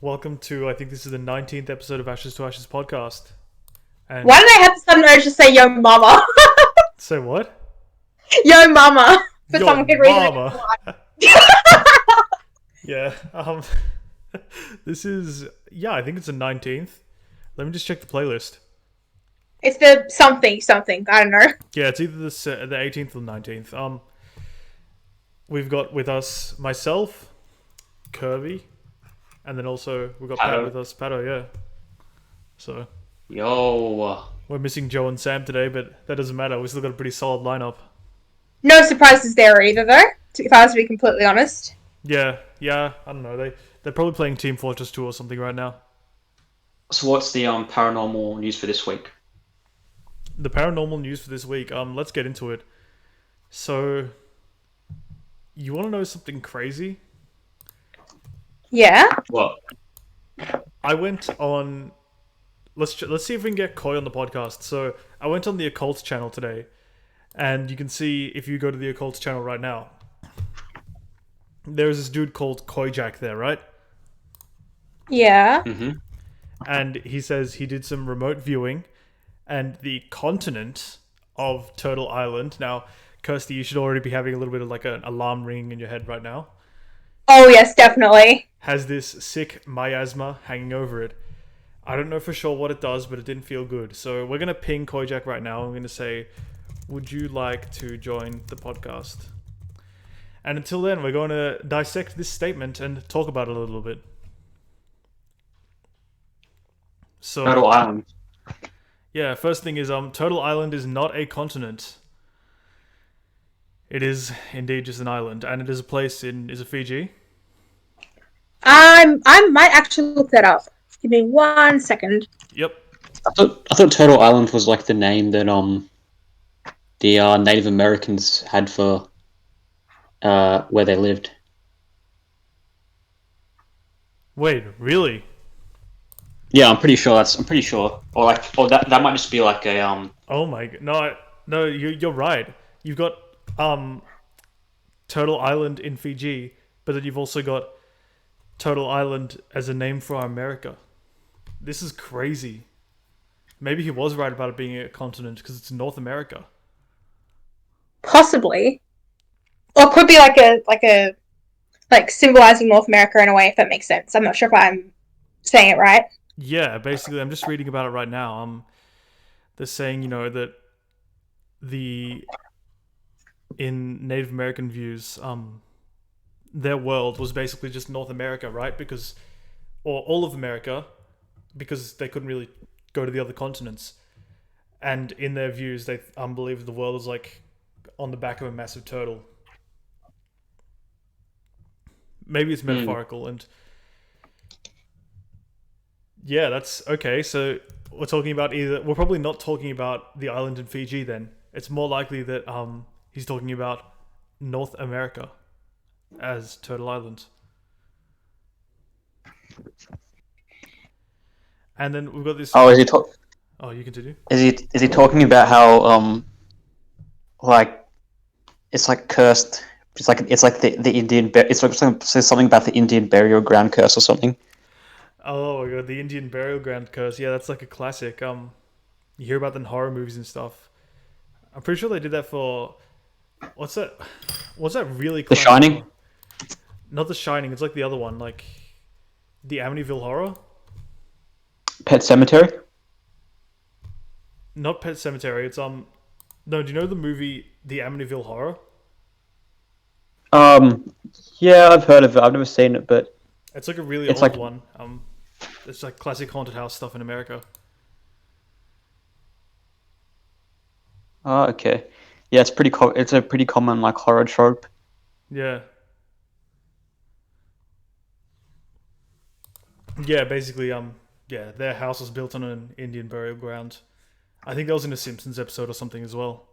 Welcome to, I think this is the 19th episode of Ashes to Ashes podcast. And Why did I have the sudden urge to say yo mama? say what? Yo mama. For Yo some good reason. mama. Yeah. This is, I think it's the 19th. Let me just check the playlist. It's the something. I don't know. Yeah, it's either the 18th or 19th. We've got with us myself, Kirby, and then also we've got Pat with us. Pato, yeah. So Yo. we're missing Joe and Sam today, but that doesn't matter. We still got a pretty solid lineup. No surprises there either, though. If I was to be completely honest. Yeah. I don't know. They're probably playing Team Fortress 2 or something right now. So what's the paranormal news for this week? The paranormal news for this week. Let's get into it. So, you want to know something crazy? Yeah. What? I went on. Let's see if we can get Koi on the podcast. So I went on the Occult channel today, and you can see if you go to the Occult channel right now. There's this dude called Koi Jack there, right? Yeah. Mm-hmm. And he says he did some remote viewing, and the continent of Turtle Island. Now, Kirsty, you should already be having a little bit of like an alarm ringing in your head right now. Oh yes, definitely. Has this sick miasma hanging over it. I don't know for sure what it does, but it didn't feel good. So we're going to ping Kojak right now. I'm going to say, would you like to join the podcast? And until then, we're going to dissect this statement and talk about it a little bit. So, Turtle Island. yeah, first thing is, Turtle Island is not a continent. It is indeed just an island, and it is a place is it Fiji? I might actually look that up. Give me 1 second. Yep. I thought Turtle Island was like the name that the Native Americans had for where they lived. Wait, really? Yeah, I'm pretty sure. Or that might just be like a Oh my god! No, you're right. You've got Turtle Island in Fiji, but then you've also got Turtle Island as a name for America. This is crazy. Maybe he was right about it being a continent because it's North America. Possibly. Or it could be like symbolizing North America in a way, if that makes sense. I'm not sure if I'm saying it right. Yeah, basically, I'm just reading about it right now. They're saying, that in Native American views, their world was basically just North America, right? Or all of America, because they couldn't really go to the other continents. And in their views, they believe the world is like on the back of a massive turtle. Maybe it's metaphorical, and yeah, that's okay. So we're talking about we're probably not talking about the island in Fiji then. It's more likely that he's talking about North America as Turtle Island. And then we've got this. Oh, Oh, you continue. Is he talking about how like it's like cursed? It's like the Indian. It's like says something about the Indian burial ground curse or something. Oh my god, the Indian burial ground curse. Yeah, that's like a classic. You hear about that in horror movies and stuff. I'm pretty sure they did that for what's that really The Shining? horror? Not The Shining, it's like the other one, like the Amityville Horror? Pet Cemetery? Not Pet Cemetery, it's no, do you know the movie The Amityville Horror? Yeah, I've heard of it. I've never seen it, but It's like a really it's old like one. It's like classic haunted house stuff in America. oh, okay. Yeah, it's it's a pretty common like horror trope. Yeah. Yeah, basically, their house was built on an Indian burial ground. I think that was in a Simpsons episode or something as well.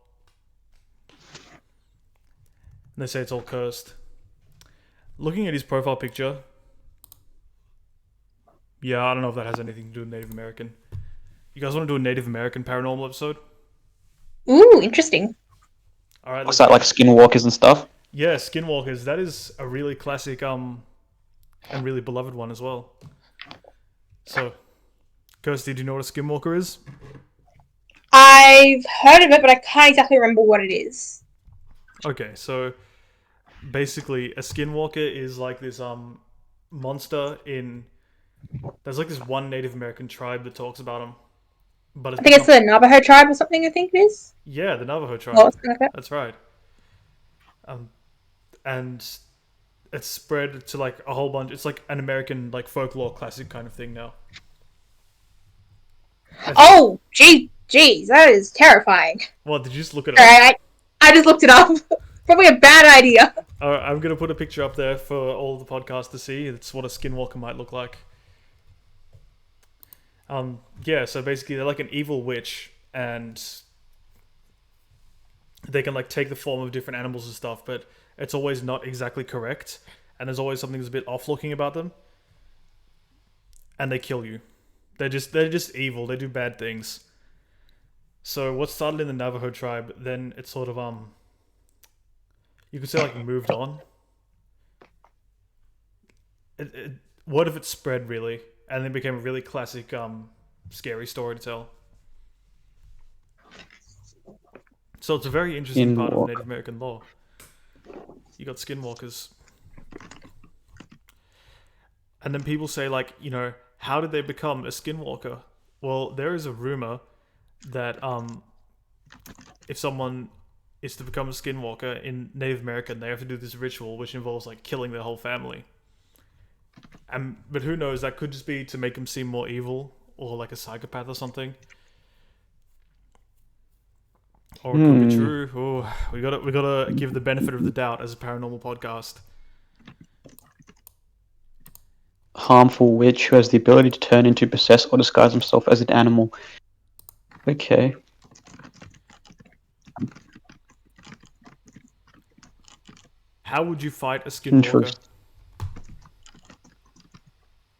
And they say it's all cursed. Looking at his profile picture, yeah, I don't know if that has anything to do with Native American. You guys want to do a Native American paranormal episode? Ooh, interesting. All right. What's that, like Skinwalkers and stuff? Yeah, Skinwalkers. That is a really classic and really beloved one as well. So, Kirsty, do you know what a Skinwalker is? I've heard of it, but I can't exactly remember what it is. Okay, so basically, a Skinwalker is like this monster in. There's like this one Native American tribe that talks about them, but it's I think it's become the Navajo tribe or something, I think it is. yeah, the Navajo Oh, tribe. something like that. That's right. Um, and it's spread to like a whole bunch. It's like an American like folklore classic kind of thing now. Oh, geez, that is terrifying. Well, did you just look it up? Alright, I just looked it up. Probably a bad idea. I'm gonna put a picture up there for all the podcasts to see. It's what a Skinwalker might look like. Yeah. So basically, they're like an evil witch, and they can like take the form of different animals and stuff, but it's always not exactly correct, and there's always something that's a bit off looking about them, and they kill you. They're just evil. They do bad things. So what started in the Navajo tribe, then it sort of you could say like moved on. Word of it spread really, and then became a really classic scary story to tell. So it's a very interesting part of Native American lore. You got skinwalkers. And then people say, like, how did they become a skinwalker? Well, there is a rumor that if someone is to become a skinwalker in Native America, they have to do this ritual which involves like killing their whole family. But who knows? That could just be to make them seem more evil or like a psychopath or something. Or it could be true. Oh, we gotta give the benefit of the doubt as a paranormal podcast. Harmful witch who has the ability to turn into, possess, or disguise himself as an animal. Okay. How would you fight a skinwalker? Interest.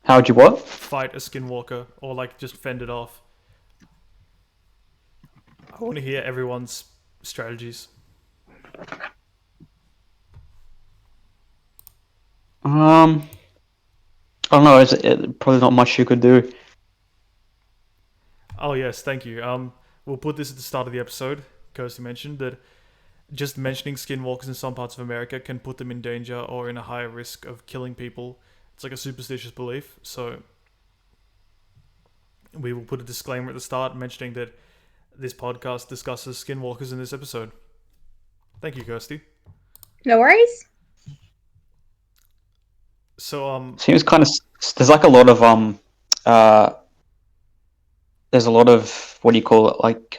How would you what? Fight a skinwalker, or like just fend it off. I want to hear everyone's strategies. I don't know. It's probably not much you could do. Oh yes, thank you. We'll put this at the start of the episode. Kirsty mentioned that just mentioning skinwalkers in some parts of America can put them in danger or in a higher risk of killing people. It's like a superstitious belief, so we will put a disclaimer at the start mentioning that this podcast discusses skinwalkers in this episode. Thank you, Kirsty. No worries. So Seems kind of. There's like a lot of There's a lot of, what do you call it? Like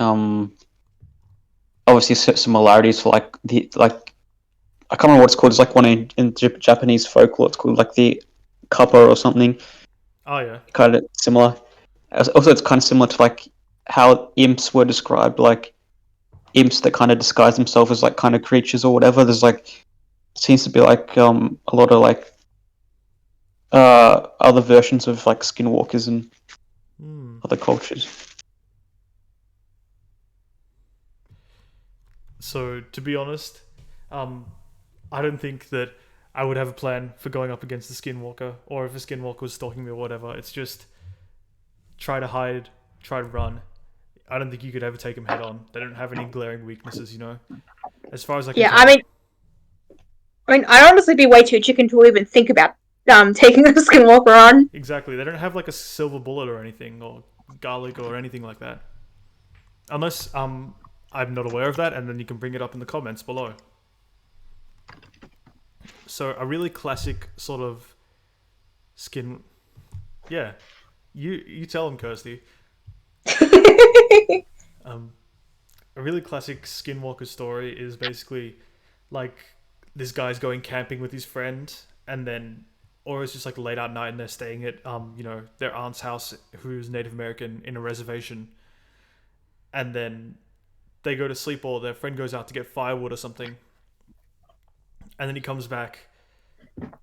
obviously similarities for like I can't remember what it's called. It's like one in Japanese folklore. It's called like the kappa or something. oh yeah. Kind of similar. Also, it's kind of similar to like how imps were described, like imps that kind of disguise themselves as like kind of creatures or whatever. There's like seems to be like a lot of like other versions of like skinwalkers and other cultures. So to be honest, I don't think that I would have a plan for going up against the skinwalker, or if a skinwalker was stalking me or whatever. It's just try to hide, try to run. I don't think you could ever take them head on. They don't have any glaring weaknesses, as far as I can tell. I mean, I'd honestly be way too chicken to even think about taking the skinwalker on. Exactly. They don't have like a silver bullet or anything, or garlic or anything like that. Unless I'm not aware of that, and then you can bring it up in the comments below. So a really classic sort of skin. Yeah, you tell them, Kirsty. A really classic Skinwalker story is basically like this guy's going camping with his friend, and then, or it's just like late at night, and they're staying at their aunt's house, who's Native American, in a reservation, and then they go to sleep, or their friend goes out to get firewood or something, and then he comes back,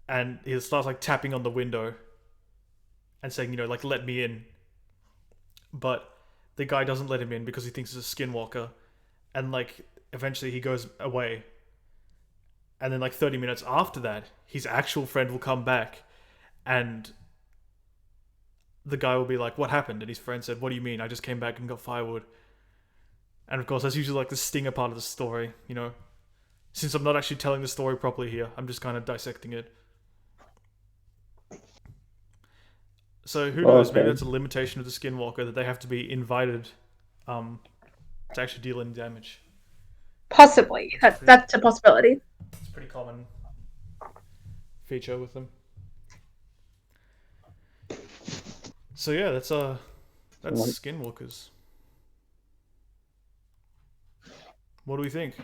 and he starts like tapping on the window, and saying, like, let me in, but the guy doesn't let him in because he thinks it's a skinwalker, and like eventually he goes away, and then like 30 minutes after that, his actual friend will come back, and the guy will be like, "What happened?" And his friend said, "What do you mean? I just came back and got firewood." And of course, that's usually like the stinger part of the story, you know. Since I'm not actually telling the story properly here, I'm just kind of dissecting it. So who knows? Maybe Okay. that's a limitation of the Skinwalker, that they have to be invited to actually deal any damage. Possibly. It's pretty, That's a possibility. it's a pretty common feature with them. So yeah, that's Skinwalkers. What do we think?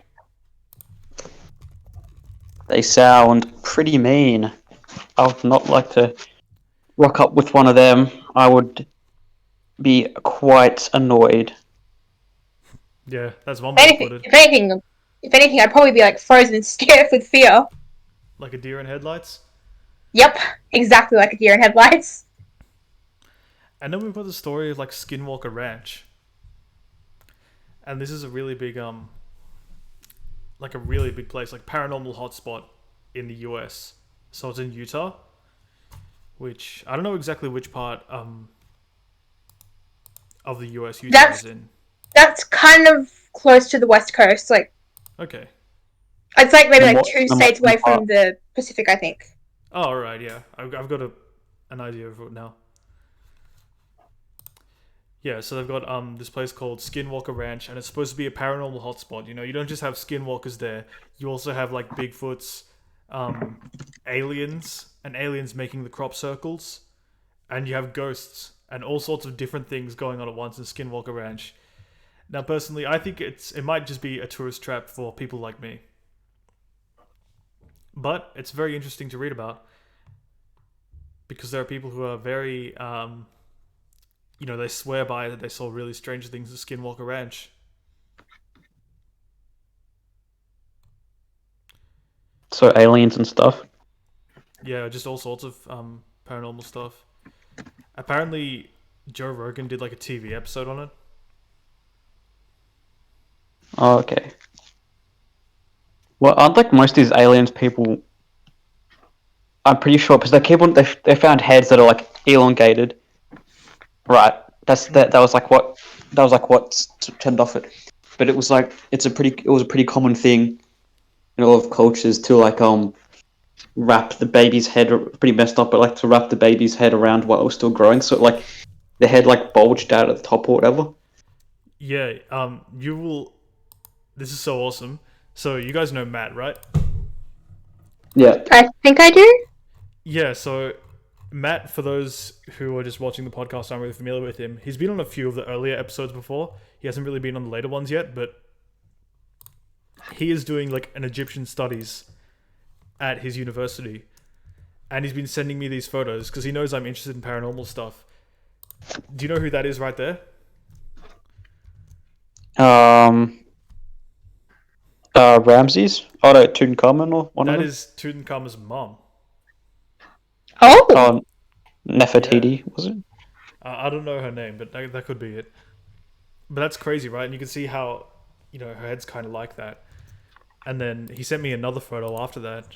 They sound pretty mean. I would not like to rock up with one of them. I would be quite annoyed. Yeah, that's one way to put it. If anything, I'd probably be like frozen stiff with fear. Like a deer in headlights. Yep, exactly like a deer in headlights. And then we've got the story of like Skinwalker Ranch. And this is a really big like a really big place, like paranormal hotspot in the US. So it's in Utah, which I don't know exactly which part of the US Utah is in. That's kind of close to the West Coast. Like, Okay. it's like maybe like What- 2 states away from the Pacific, I think. Oh, all right, yeah. I've got an idea of it now. Yeah, so they've got this place called Skinwalker Ranch, and it's supposed to be a paranormal hotspot. You know, you don't just have skinwalkers there. You also have like Bigfoots, aliens, and aliens making the crop circles, and you have ghosts and all sorts of different things going on at once in Skinwalker Ranch. Now, personally, I think it might just be a tourist trap for people like me, but it's very interesting to read about because there are people who are very they swear by that they saw really strange things at Skinwalker Ranch. So aliens and stuff. Yeah, just all sorts of paranormal stuff. Apparently, Joe Rogan did like a TV episode on it. Oh, okay. Well, aren't like most of these aliens people? I'm pretty sure because they found heads that are like elongated. Right. That was like what turned off it. But it was like it was a pretty common thing in a lot of cultures to like wrap the baby's head, pretty messed up, but like to wrap the baby's head around while it was still growing, so like the head like bulged out at the top or whatever. Yeah, you will. This is so awesome. So you guys know Matt, right? Yeah. I think I do. Yeah, so Matt, for those who are just watching the podcast, aren't really familiar with him. He's been on a few of the earlier episodes before. He hasn't really been on the later ones yet, but he is doing like an Egyptian studies at his university, and he's been sending me these photos because he knows I'm interested in paranormal stuff. Do you know who that is right there? Ramses? Oh no, Tutankhamun or one of That them? is Tutankhamun's mom. Oh, Oh, Nefertiti, was it? I don't know her name, but that could be it. But that's crazy, right? And you can see how, her head's kind of like that. And then he sent me another photo after that.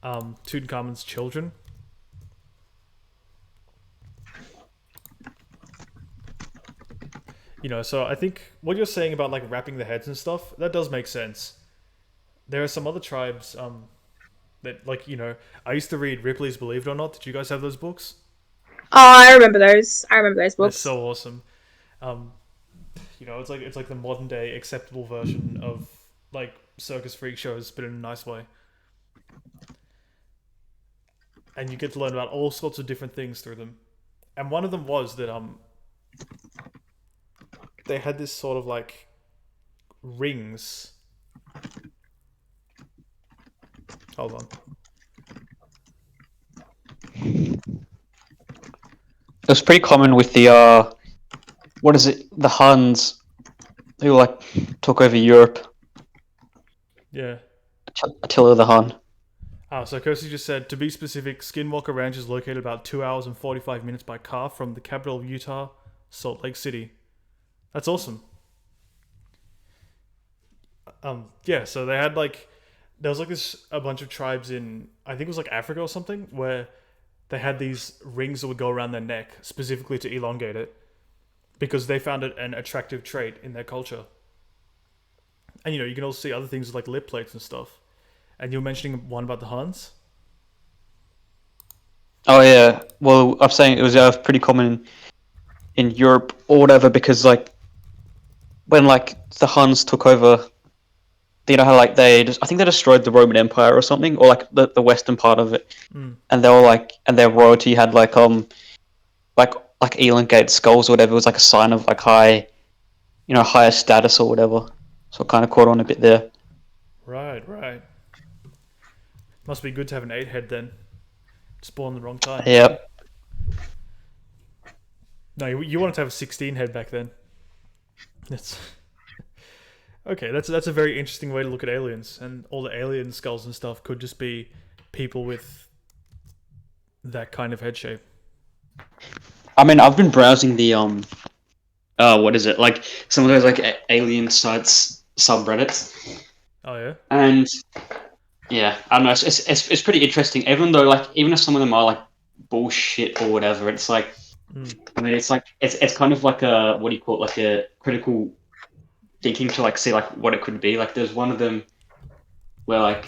Tutankhamun's children. So I think what you're saying about like wrapping the heads and stuff, that does make sense. There are some other tribes that like, I used to read Ripley's Believe It or Not. Did you guys have those books? I remember those. I remember those They're books. so awesome. It's like the modern day acceptable version of like circus freak shows, but in a nice way. And you get to learn about all sorts of different things through them. And one of them was that they had this sort of like rings. Hold on. It was pretty common with the what is it? The Huns who like took over Europe. Yeah. Attila the Hun. So Kirsty just said, to be specific, Skinwalker Ranch is located about 2 hours and 45 minutes by car from the capital of Utah, Salt Lake City. That's awesome. Yeah, so they had like, there was like a bunch of tribes in, I think it was like Africa or something, where they had these rings that would go around their neck specifically to elongate it because they found it an attractive trait in their culture. And you can also see other things like lip plates and stuff. And you were mentioning one about the Huns. Oh yeah. Well, I'm saying it was pretty common in Europe or whatever because like when like the Huns took over, you know how like I think they destroyed the Roman Empire or something, or like the western part of it, and they were like, and their royalty had like elongated skulls or whatever. It was like a sign of like higher status or whatever. So it kind of caught on a bit there. Right, right. Must be good to have an 8 head then. Just born the wrong time. Yeah. No, you wanted to have a 16 head back then. That's okay. That's a very interesting way to look at aliens, and all the alien skulls and stuff could just be people with that kind of head shape. I mean, I've been browsing the what is it, like some of those like alien sites subreddits, Oh yeah. and yeah, I don't know. It's pretty interesting. Even though like even if some of them are like bullshit or whatever, it's like I mean, it's like it's kind of like a what do you call it, like a critical thinking to like see like what it could be. Like there's one of them where like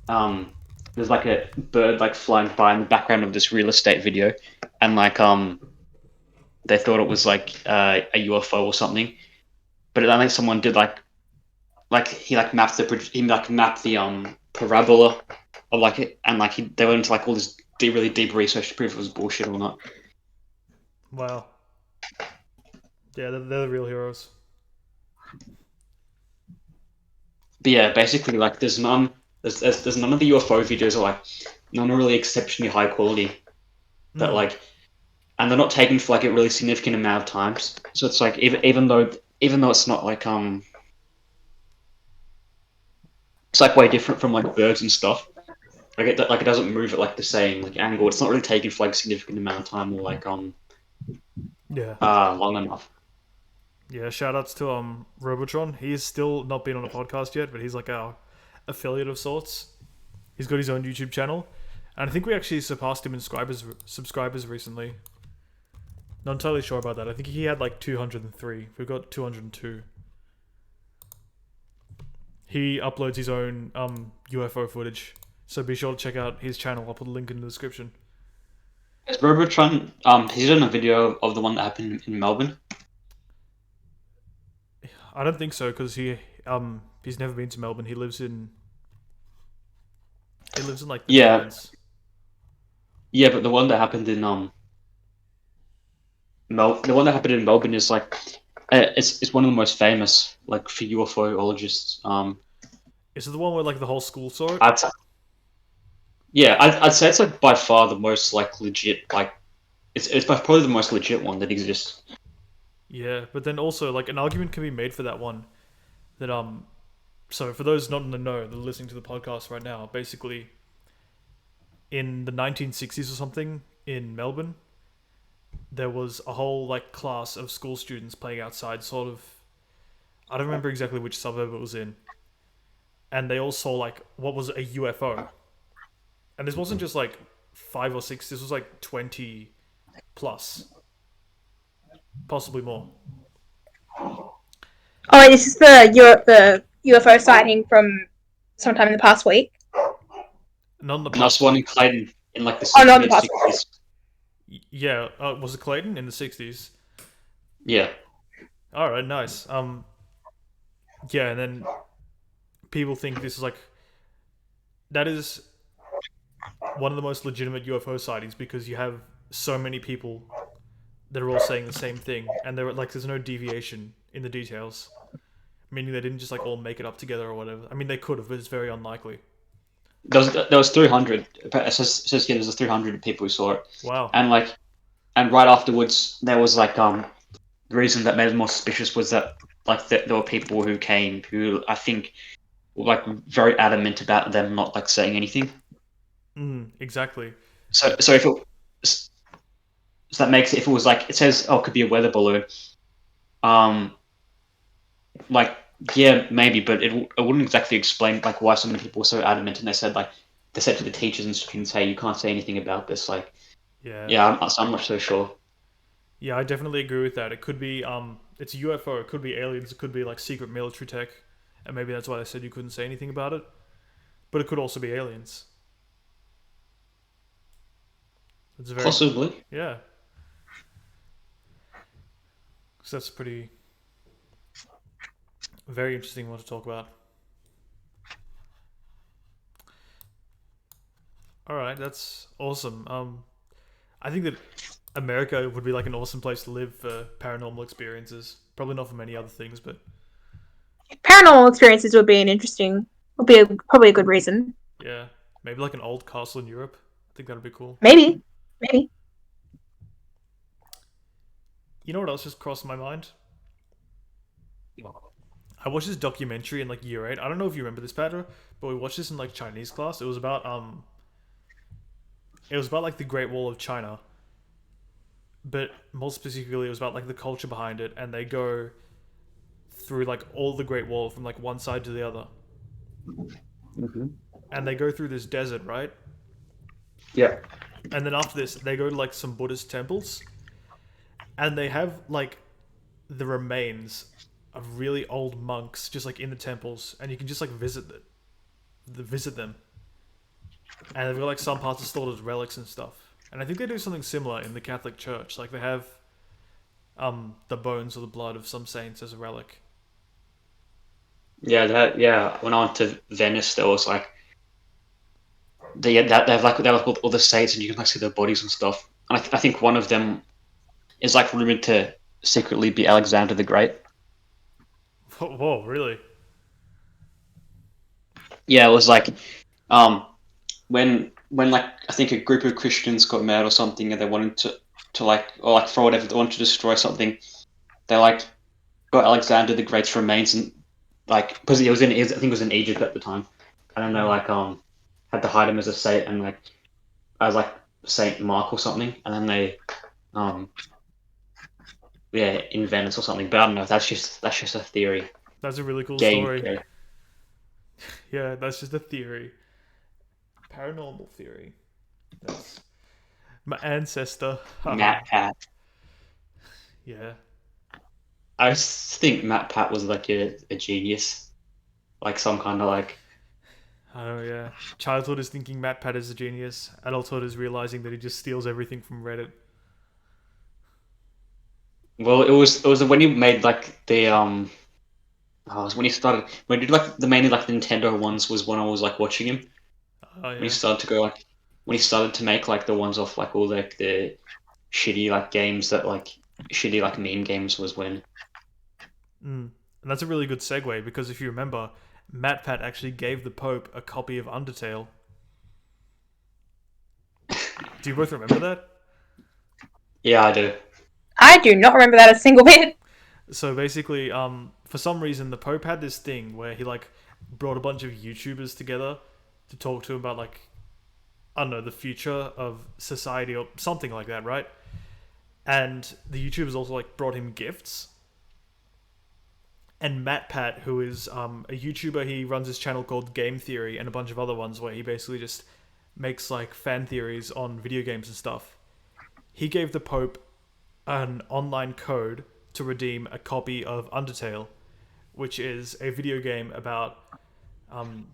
there's like a bird like flying by in the background of this real estate video, and like they thought it was like a UFO or something, but I think someone did like he like mapped the parabola of like it, and like they went into like all this really deep research to prove it was bullshit or not. Wow. Yeah, they're the real heroes. But yeah, basically like there's none of the UFO videos are like none are really exceptionally high quality, but like, and they're not taken for like a really significant amount of times. So it's like even though it's not like it's like way different from like birds and stuff. Like it doesn't move at like the same like angle. It's not really taken for like a significant amount of time or like long enough. Yeah, shout outs to Robotron. He's still not been on a podcast yet, but he's like our affiliate of sorts. He's got his own YouTube channel, and I think we actually surpassed him in subscribers recently. Not entirely sure about that. I think he had like 203. We've got 202. He uploads his own UFO footage, so be sure to check out his channel. I'll put a link in the description. Is Robotron he's done a video of the one that happened in Melbourne? I don't think so because he's never been to Melbourne. He lives in like the Midlands. Yeah, but the one that happened in the one that happened in Melbourne is like it's one of the most famous like for UFOologists. Is it the one where like the whole school saw it? I'd say it's like by far the most like legit, like it's by probably the most legit one that exists. Yeah, but then also like an argument can be made for that one that so for those not in the know that are listening to the podcast right now, basically in the 1960s or something in Melbourne, there was a whole like class of school students playing outside, sort of, I don't remember exactly which suburb it was in, and they all saw like what was a UFO. And this wasn't just like 5 or 6, this was like 20 plus. Possibly more. Oh, this is the UFO sighting from sometime in the past week. Not in the And that's one in Clayton in like the not in the past 60s. Yeah, was it Clayton in the 60s? Yeah. All right, nice. Yeah, and then people think this is like that is one of the most legitimate UFO sightings because you have so many people that are all saying the same thing, and there's no deviation in the details, meaning they didn't just like all make it up together or whatever. I mean, they could have, but it's very unlikely. There was 300. It says here there's 300 people who saw it. Wow. And right afterwards there was like the reason that made it more suspicious was that like there were people who came who I think were like very adamant about them not like saying anything. Exactly. So if it so that makes it, if it was like it says it could be a weather balloon, like yeah maybe, but it wouldn't exactly explain like why so many people were so adamant, and they said like they said to the teachers and students, "Hey, you can't say anything about this." Like, Yeah. yeah, I'm not so sure. Yeah, I definitely agree with that. It could be it's a UFO, it could be aliens, it could be like secret military tech, and maybe that's why they said you couldn't say anything about it. But it could also be aliens. It's a very Possibly. yeah. So that's pretty very interesting one to talk about. All right, that's awesome. I think that America would be like an awesome place to live for paranormal experiences. Probably not for many other things, but Paranormal experiences would be probably a good reason. yeah, maybe like an old castle in Europe. I think that'd be cool. Maybe, maybe. You know what else just crossed my mind? I watched this documentary in like year 8. I don't know if you remember this, Padra, but we watched this in like Chinese class. It was about like the Great Wall of China, but more specifically, it was about like the culture behind it, and they go through like all the Great Wall from like one side to the other, Mm-hmm. and they go through this desert, right? Yeah. And then after this, they go to like some Buddhist temples, and they have like the remains of really old monks just like in the temples, and you can just like visit them, and they've got like some parts are stored as relics and stuff. And I think they do something similar in the Catholic Church. Like they have the bones or the blood of some saints as a relic. Yeah. When I went to Venice, there was like they have like all the saints, and you can like see their bodies and stuff. And I think one of them is like rumored to secretly be Alexander the Great. Whoa, really? Yeah, it was like um when like I think a group of Christians got mad or something, and they wanted to like, or like for whatever they wanted to destroy something, they like got Alexander the Great's remains, and like because I think it was in Egypt at the time. I don't know, Mm. like had to hide him as a saint, and like as like Saint Mark or something, and then they um yeah, in Venice or something. But I don't know. That's just a theory. That's a really cool Game story. theory. Yeah, that's just a theory. Paranormal theory. That's my ancestor. Haha. Matt Pat. Yeah. I just think Matt Pat was like a genius, like some kind of like. Oh yeah. Childhood is thinking Matt Pat is a genius. Adulthood is realizing that he just steals everything from Reddit. Well, it was when he made like the oh, it was when he started when he did like the mainly like the Nintendo ones was when I was like watching him Oh when he yeah. started to go like when he started to make like the ones off like all like the shitty like games that like shitty like meme games was when. Mm. And that's a really good segue because if you remember, Matt Pat actually gave the Pope a copy of Undertale. Do you both remember that? Yeah, I do. I do not remember that a single bit. So basically, for some reason, the Pope had this thing where he like brought a bunch of YouTubers together to talk to him about like I don't know the future of society or something like that, right? And the YouTubers also like brought him gifts. And Matt Pat, who is a YouTuber, he runs his channel called Game Theory and a bunch of other ones where he basically just makes like fan theories on video games and stuff. He gave the Pope an online code to redeem a copy of Undertale, which is a video game about,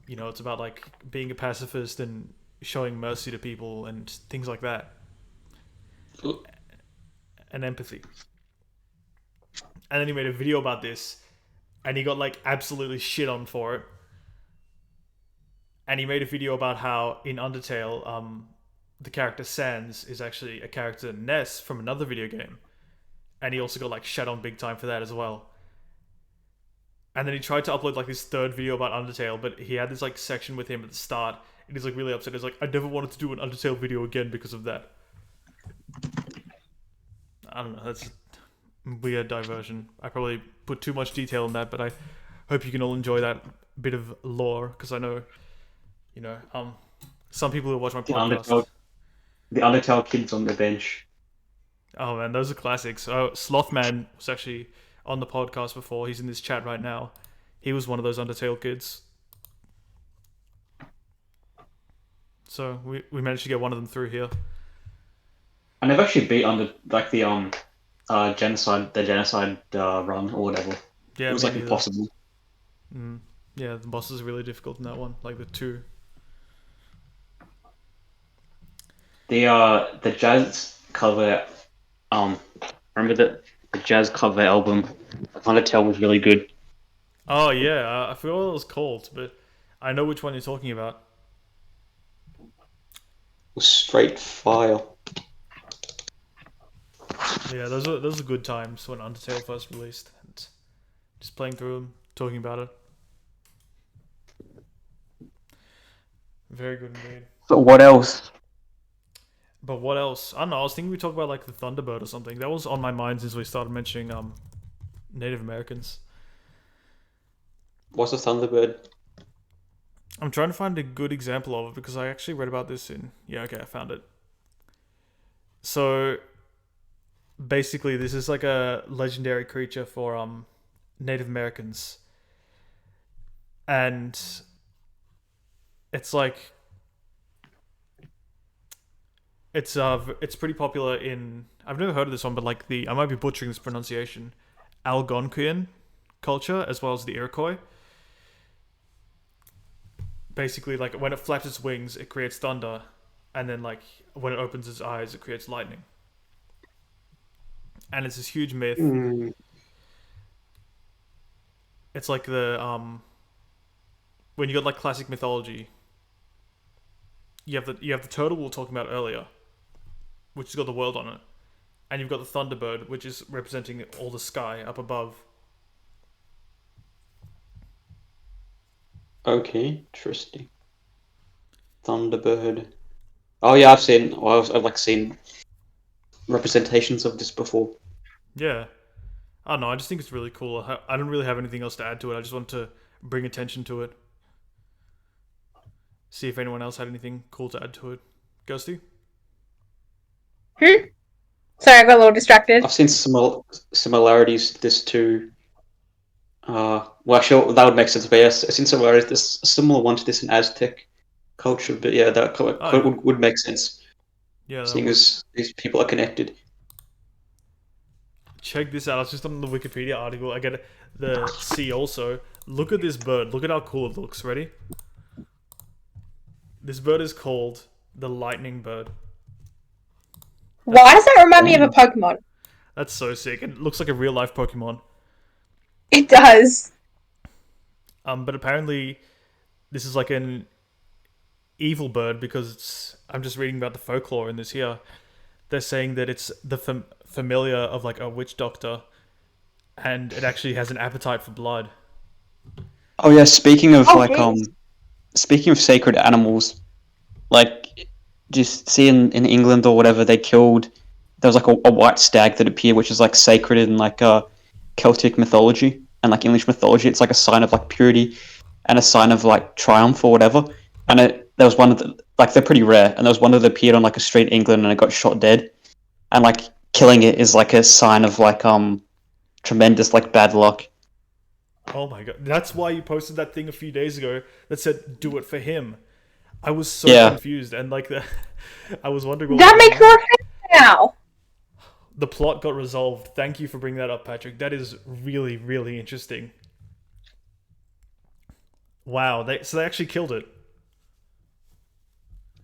it's about like being a pacifist and showing mercy to people and things like that, and empathy. And then he made a video about this, and he got like absolutely shit on for it. And he made a video about how in Undertale, the character Sans is actually a character Ness from another video game. And he also got like shat on big time for that as well. And then he tried to upload like this third video about Undertale, but he had this like section with him at the start, and he's like really upset. He's like, I never wanted to do an Undertale video again because of that. I don't know, that's a weird diversion. I probably put too much detail in that, but I hope you can all enjoy that bit of lore, because I know, some people who watch my podcast. The Undertale kids on the bench. Oh man, those are classics. Oh, Slothman was actually on the podcast before. He's in this chat right now. He was one of those Undertale kids. So we managed to get one of them through here. I never actually beat on the genocide run or whatever. It Yeah, was me like neither. impossible. Yeah, the boss is really difficult in that one. Like the two. The jazz cover remember the jazz cover album Undertale was really good. It Oh yeah, I forgot what it was called, but I know which one you're talking about. was straight fire. Yeah, those are good times when Undertale first released. And just playing through them, talking about it. Very good indeed. But what else? But what else? I don't know. I was thinking we talk about like the Thunderbird or something. That was on my mind since we started mentioning Native Americans. What's a Thunderbird? I'm trying to find a good example of it because I actually read about this in. Yeah, okay, I found it. So basically, this is like a legendary creature for Native Americans, and it's like it's pretty popular in. I've never heard of this one, but like I might be butchering this pronunciation, Algonquian culture as well as the Iroquois. Basically, like when it flaps its wings, it creates thunder, and then like when it opens its eyes, it creates lightning. And it's this huge myth. It's like the when you got like classic mythology, you have the turtle we were talking about earlier, which has got the world on it, and you've got the Thunderbird, which is representing all the sky up above. Okay, interesting. Thunderbird. Oh yeah, I've like seen representations of this before. Yeah, I don't know. I just think it's really cool. I don't really have anything else to add to it. I just want to bring attention to it. See if anyone else had anything cool to add to it. Ghosty? Sorry, I got a little distracted. I've seen similarities to this too. Well, actually, that would make sense. But yes, I've seen similarities. This a similar one to this in Aztec culture. But yeah, that Oh yeah, would make sense, yeah, that seeing would. as these people are connected. Check this out. It's just on the Wikipedia article. I get the C also. Look at this bird. Look at how cool it looks. Ready? This bird is called the lightning bird. Why does that remind me of a Pokemon? That's so sick. It looks like a real life Pokemon. It does. But apparently this is like an evil bird because I'm just reading about the folklore in this here. They're saying that it's the familiar of like a witch doctor, and it actually has an appetite for blood. Oh yeah, speaking of Geez. speaking of sacred animals, like just see in England or whatever they killed. There was like a white stag that appeared, which is like sacred in like Celtic mythology and like English mythology. It's like a sign of like purity and a sign of like triumph or whatever. And there was one of the like they're pretty rare, and there was one that appeared on like a street in England and it got shot dead. And like killing it is like a sign of like tremendous like bad luck. Oh my god. That's why you posted that thing a few days ago that said do it for him. I was so Yeah. confused and like I was wondering what That was makes going more on. sense now. The plot got resolved. Thank you for bringing that up, Patrick. That is really, really interesting. Wow, so they actually killed it.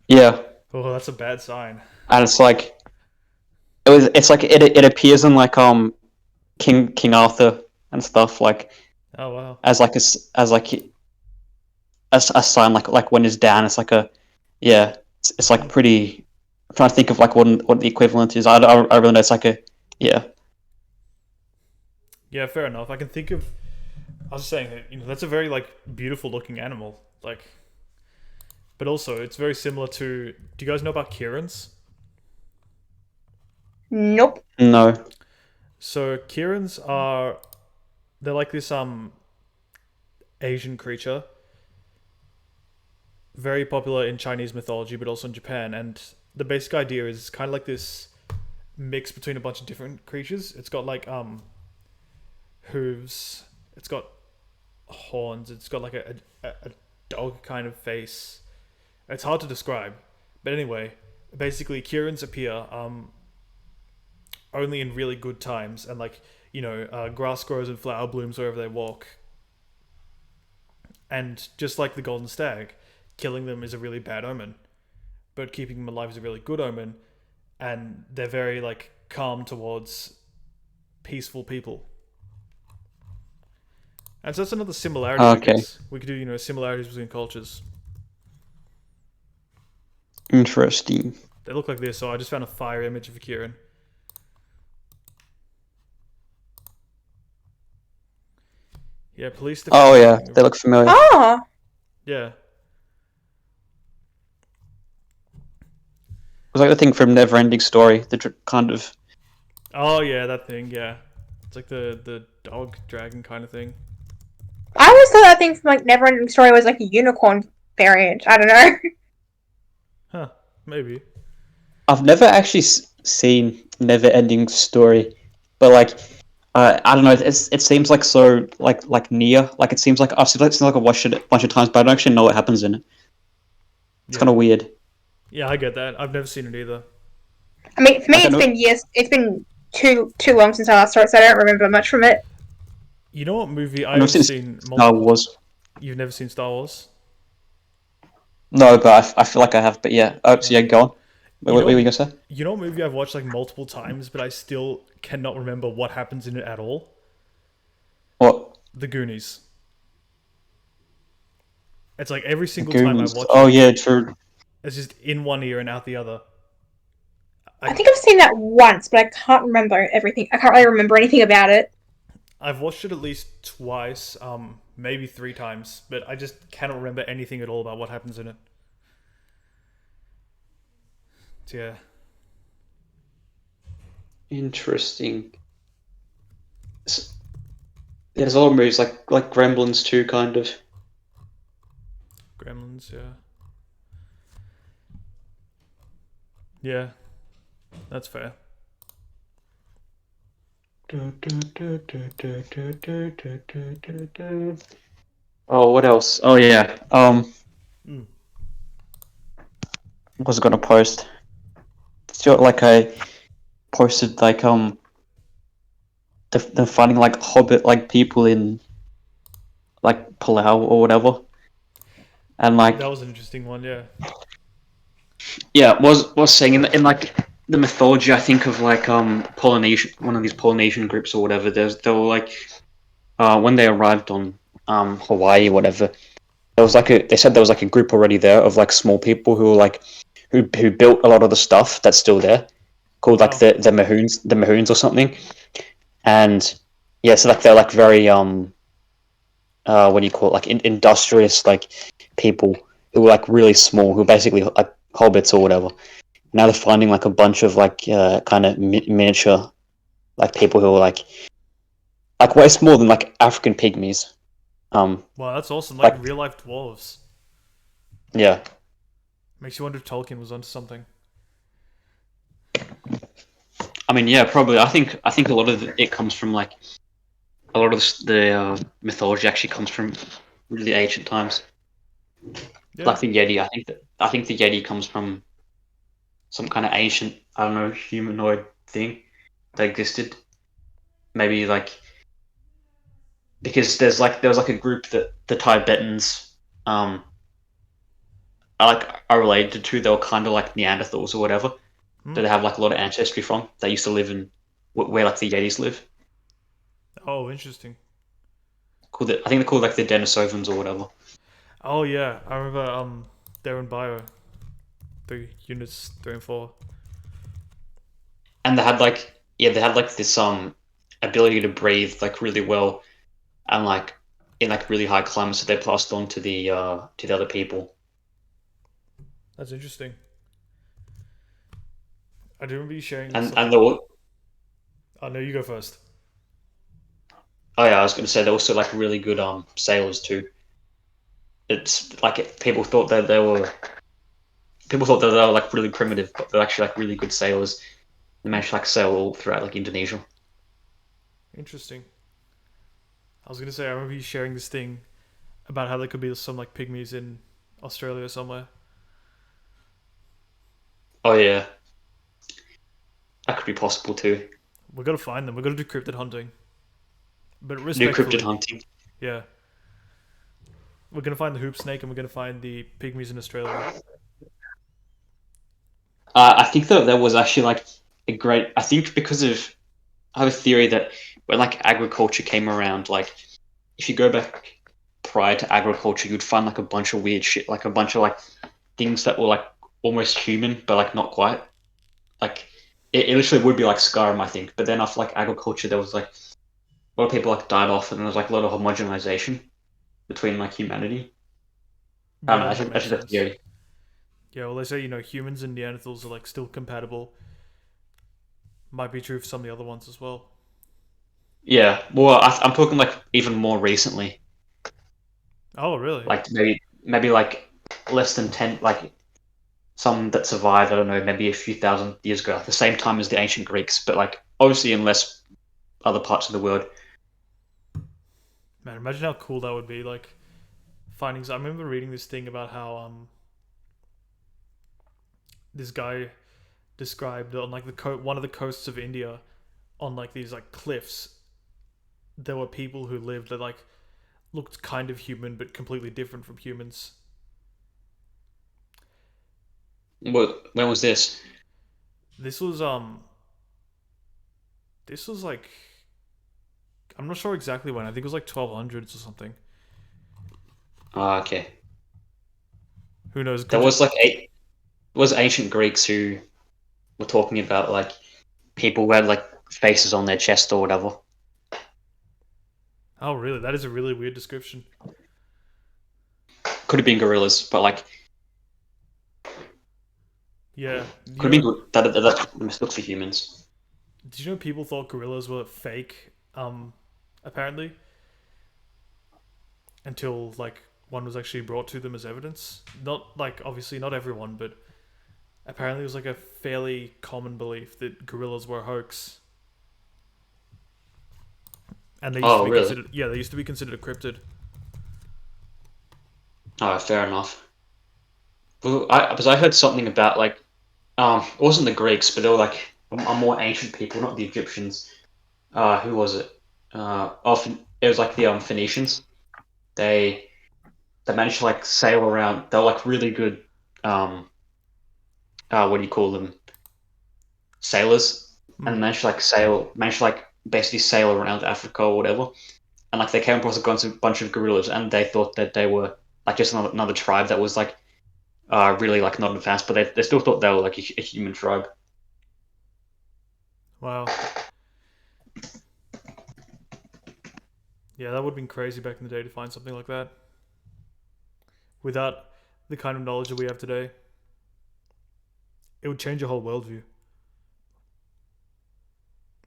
Yeah. Oh, that's a bad sign. And it's like it's like it appears in like King Arthur and stuff like Oh wow. as like as like a sign like when it's down. It's like a yeah. It's like pretty. I'm trying to think of like what the equivalent is. I really know it's like a yeah. Yeah, fair enough. I can think of. I was saying that that's a very like beautiful looking animal, like, but also it's very similar to. Do you guys know about Kirans? Nope. No. So Kirans they're like this Asian creature, very popular in Chinese mythology, but also in Japan. And the basic idea is kind of like this mix between a bunch of different creatures. It's got like hooves. It's got horns. It's got like a dog kind of face, It's hard to describe, but anyway, basically, Kierans appear only in really good times, and like grass grows and flower blooms wherever they walk. And just like the golden stag, killing them is a really bad omen, but keeping them alive is a really good omen. And they're very like calm towards peaceful people. And so that's another similarity, I Okay, guess. We could do, similarities between cultures. interesting. They look like this, so I just found a fire image of a Kieran. Yeah, police Oh yeah, defending. they look familiar. Oh, Yeah. It was like the thing from Neverending Story, the kind of. Oh yeah, that thing. Yeah, it's like the dog dragon kind of thing. I always thought that thing from like Neverending Story was like a unicorn variant. I don't know. Huh? Maybe. I've never actually seen Neverending Story, but like, I don't know. It seems like so like near. Like it seems like I've watched it a bunch of times, but I don't actually know what happens in it. It's kind Yeah. of weird. Yeah, I get that. I've never seen it either. I mean, for me, Like I it's know. been years. It's been too long since I last saw it, so I don't remember much from it. You know what movie I've never I've seen seen Star multiple? Wars. You've never seen Star Wars? No, but I feel like I have. But yeah. Oh, so yeah, Okay. go on. You What were you know, gonna say? you know, a movie I've watched like multiple times, but I still cannot remember what happens in it at all. What? The Goonies. It's like every The single time I Goonies. watch Oh it, yeah, true. it's just in one ear and out the other. I I think I've seen that once, but I can't remember everything. I can't really remember anything about it. I've watched it at least twice, maybe three times, but I just cannot remember anything at all about what happens in it. So, yeah, Interesting. Yeah, there's a lot of movies like Gremlins too, kind of. Gremlins. Yeah, yeah, that's fair. Oh, what else? Oh yeah. Mm. What was I gonna post? So like I posted like they're finding like Hobbit like people in like Palau or whatever, and That like was an interesting one. Yeah. yeah, was saying in like the mythology, I think of like Polynesian, one of these Polynesian groups or whatever. They were like when they arrived on Hawaii or whatever. They said there was like a group already there of like small people who were like who built a lot of the stuff that's still there, called like Wow. the Mahoons or something. And yeah, so like they're like very what do you call it, like industrious like people who were like really small, who were basically like hobbits or whatever. Now they're finding like a bunch of like kind of miniature like people who are like way smaller than like African pygmies. Wow, that's awesome. Like Like real life dwarves. yeah, Makes you wonder if Tolkien was onto something. I mean yeah, probably. I think a lot of it comes from like a lot of the mythology actually comes from really ancient times. Yeah. Like the Yeti, I think the Yeti comes from some kind of ancient, I don't know, humanoid thing that existed. Maybe like because there was like a group that the Tibetans um are related to. They were kind of like Neanderthals or whatever. Hmm. That they have like a lot of ancestry from. They used to live in where like the Yetis live. Oh, interesting. I think they're called like the Denisovans or whatever. Oh yeah, I remember. They're in bio. The units 3 and 4. And they had like they had like this ability to breathe like really well and like in like really high climates that they passed on to the other people. That's interesting. I do remember you sharing And something. they were, Oh no, you go first. oh yeah, I was going to say they're also like really good sailors too. It's like people thought that they were like really primitive, but they're actually like really good sailors. They managed to like sail all throughout like Indonesia. Interesting. I was gonna say I remember you sharing this thing about how there could be some like pygmies in Australia somewhere. Oh yeah, that could be possible too. We gotta find them. We gotta do cryptid hunting, but New cryptid respectfully. hunting. Yeah, we're gonna find the hoop snake and we're gonna find the pygmies in Australia. I think that there was actually like a great. I think because of I have a theory that when like agriculture came around, like if you go back prior to agriculture, you'd find like a bunch of weird shit, like a bunch of like things that were like almost human, but like not quite. Like it literally would be like Skyrim, I think. But then after like agriculture, there was like a lot of people like died off, and there was like a lot of homogenization between like humanity. I don't Yeah, know. that That's makes just a sense. theory. Yeah, well, they say humans and Neanderthals are like still compatible. Might be true for some of the other ones as well. Yeah. Well, I'm talking like even more recently, Oh, really? like maybe like less than 10, like some that survived. I don't know, maybe a few thousand years ago, at the same time as the ancient Greeks, but like obviously in less other parts of the world. Man, imagine how cool that would be. Like findings. I remember reading this thing about how this guy described on like one of the coasts of India on like these like cliffs. There were people who lived that like looked kind of human but completely different from humans. What? When was this? This was this was like I'm not sure exactly when. I think it was like 1200s or something. Ah, okay. Who knows? There Could was just like was ancient Greeks who were talking about like people who had like faces on their chest or whatever. oh really? That is a really weird description. Could have been gorillas, but like Yeah, could have been that mistook for humans. did you know people thought gorillas were fake? Apparently, until like one was actually brought to them as evidence. Not like obviously not everyone, but apparently it was like a fairly common belief that gorillas were a hoax, and they used to Oh, be really? considered. Yeah, they used to be considered a cryptid. Oh, fair enough. Well, because I heard something about like it wasn't the Greeks, but they were like a more ancient people, not the Egyptians. Who was it? Often it was like the Phoenicians. They they managed to like sail around. They were like really good. Um, what do you call them? Sailors, and Hmm. managed to like basically sail around Africa or whatever. And like they came across bunch of gorillas, and they thought that they were like just another tribe that was like really like not advanced, but they still thought they were like a human tribe. Wow. Yeah, that would have been crazy back in the day to find something like that without the kind of knowledge that we have today. It would change your whole worldview.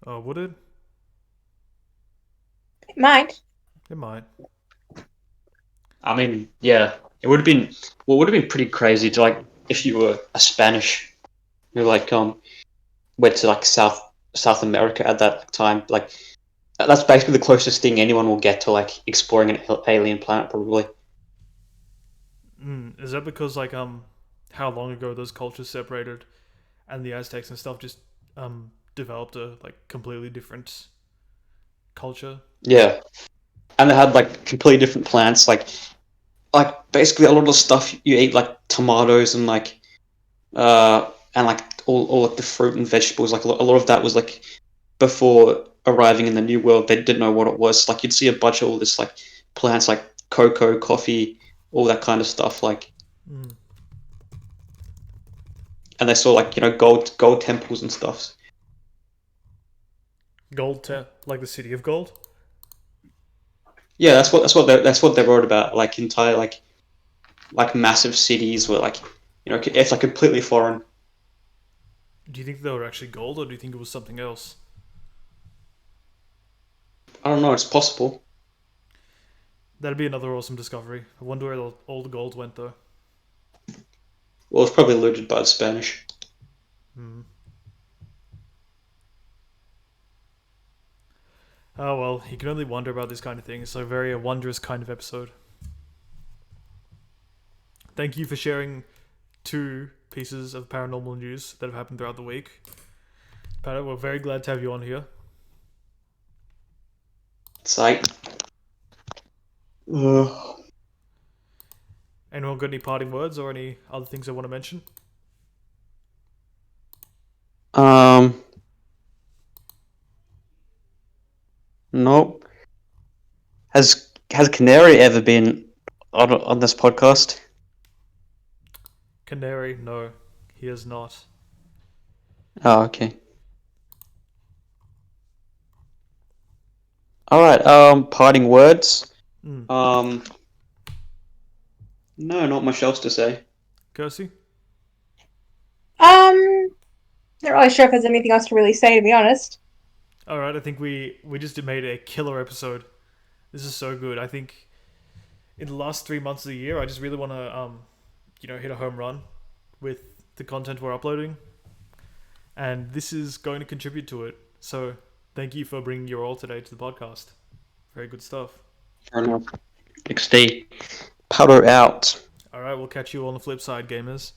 Oh, would it? It might. It might. I mean, yeah, it would have been would have been pretty crazy to like if you were a Spanish who like went to like South America at that time. Like that's basically the closest thing anyone will get to like exploring an alien planet, probably. Is that because like how long ago those cultures separated and the Aztecs and stuff just developed a like completely different culture? Yeah, and they had like completely different plants, like basically a lot of the stuff you eat, like tomatoes and like all like the fruit and vegetables, like a lot of that was like before arriving in the new world, they didn't know what it was. Like you'd see a bunch of all this like plants, like cocoa, coffee, all that kind of stuff. Like, Mm. and they saw like gold temples and stuff. Like the city of gold. Yeah, that's what they wrote about. Like entire like massive cities were like it's like completely foreign. Do you think they were actually gold, or do you think it was something else? I don't know. It's possible. That'd be another awesome discovery. I wonder where all the gold went, though. Well, it's probably looted by the Spanish. Hmm. Oh well, you can only wonder about this kind of thing. It's a very wondrous kind of episode. Thank you for sharing two pieces of paranormal news that have happened throughout the week. Pato, we're very glad to have you on here. Psych. Anyone got any parting words or any other things they want to mention? Nope. Has Canary ever been on this podcast? Canary, no, he is not. Oh, okay. All right. Parting words. Mm. No, not much else to say. Kirsty? Not really sure if there's anything else to really say, to be honest. Alright, I think we just made a killer episode. This is so good. I think in the last 3 months of the year, I just really want to, hit a home run with the content we're uploading. And this is going to contribute to it. So thank you for bringing your all today to the podcast. Very good stuff. Fair enough. XD. Powder out. Alright, we'll catch you on the flip side, gamers.